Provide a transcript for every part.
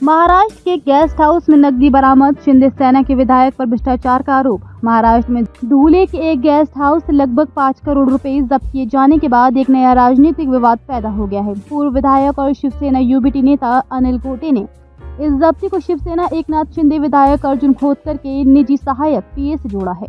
महाराष्ट्र के guest house में नकदी बरामद, शिंदे सेना के विधायक पर भ्रष्टाचार का आरोप। महाराष्ट्र में धुले के एक गेस्ट हाउस से लगभग 5 करोड़ रुपए जब्त किए जाने के बाद एक नया राजनीतिक विवाद पैदा हो गया है। पूर्व विधायक और शिवसेना यूबीटी नेता अनिल गोटे ने इस जब्ती को शिवसेना एकनाथ शिंदे विधायक अर्जुन खोतकर के निजी सहायक पीए से जोड़ा है।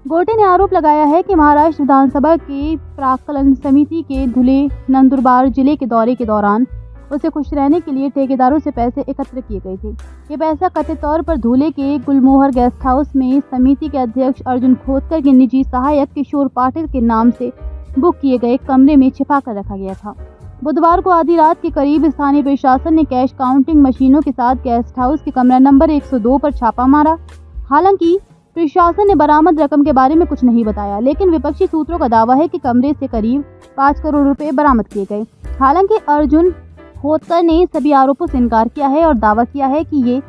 गोटे ने आरोप लगाया है कि महाराष्ट्र विधानसभा की प्राक्कलन समिति के धुले नंदुरबार जिले के दौरे के दौरान उसे खुश रहने के लिए ठेकेदारों से पैसे एकत्र किए गए थे। ये पैसा कथित तौर पर धुले के गुलमोहर गेस्ट हाउस में समिति के अध्यक्ष अर्जुन खोतकर के निजी सहायक किशोर पाटिल के नाम से बुक किए गए कमरे में छिपा कर रखा गया था। बुधवार को आधी रात के करीब स्थानीय प्रशासन ने कैश काउंटिंग मशीनों के साथ गेस्ट हाउस के कमरा नंबर 102 पर छापा मारा। हालांकि प्रशासन ने बरामद रकम के बारे में कुछ नहीं बताया, लेकिन विपक्षी सूत्रों का दावा है कि कमरे से करीब 5 करोड़ रुपए बरामद किए गए। हालांकि अर्जुन खोतकर ने सभी आरोपों से इनकार किया है और दावा किया है कि ये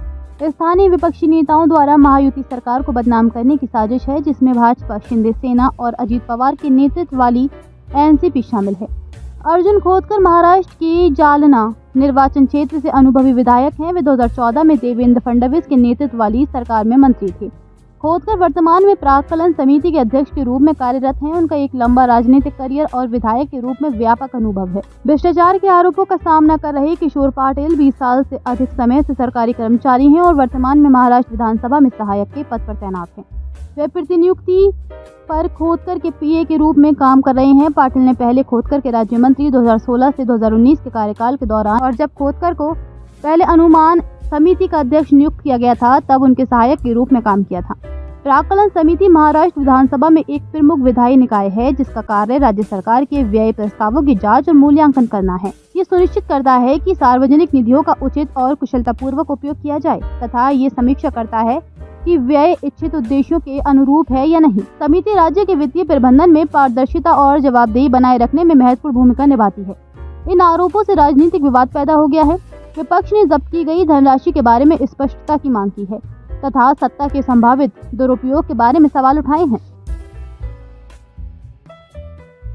स्थानीय विपक्षी नेताओं द्वारा महायुति सरकार को बदनाम करने की साजिश है, जिसमें भाजपा, शिंदे सेना और अजीत पवार के नेतृत्व वाली एनसीपी शामिल है। अर्जुन खोतकर महाराष्ट्र के जालना निर्वाचन क्षेत्र से अनुभवी विधायक हैं। वे 2014 में देवेंद्र फडणवीस के नेतृत्व वाली सरकार में मंत्री थे। खोतकर वर्तमान में प्राक्कलन समिति के अध्यक्ष के रूप में कार्यरत हैं। उनका एक लंबा राजनीतिक करियर और विधायक के रूप में व्यापक अनुभव है। भ्रष्टाचार के आरोपों का सामना कर रहे किशोर पाटिल 20 साल से अधिक समय से सरकारी कर्मचारी हैं और वर्तमान में महाराष्ट्र विधानसभा में सहायक के पद पर तैनात हैं। वे प्रतिनियुक्ति पर खोतकर के पीए के रूप में काम कर रहे हैं। पाटिल ने पहले खोतकर के राज्य मंत्री 2016 से 2019 के कार्यकाल के दौरान और जब खोतकर को पहले अनुमान समिति का अध्यक्ष नियुक्त किया गया था, तब उनके सहायक के रूप में काम किया था। प्राक्कलन समिति महाराष्ट्र विधानसभा में एक प्रमुख विधायी निकाय है, जिसका कार्य राज्य सरकार के व्यय प्रस्तावों की जांच और मूल्यांकन करना है। ये सुनिश्चित करता है कि सार्वजनिक निधियों का उचित और कुशलतापूर्वक उपयोग किया जाए तथा ये समीक्षा करता है कि व्यय इच्छित उद्देश्यों के अनुरूप है या नहीं। समिति राज्य के वित्तीय प्रबंधन में पारदर्शिता और जवाबदेही बनाए रखने में महत्वपूर्ण भूमिका निभाती है। इन आरोपों से राजनीतिक विवाद पैदा हो गया है। विपक्ष ने जब्त की गई धनराशि के बारे में स्पष्टता की मांग की है तथा सत्ता के संभावित दुरुपयोग के बारे में सवाल उठाए हैं।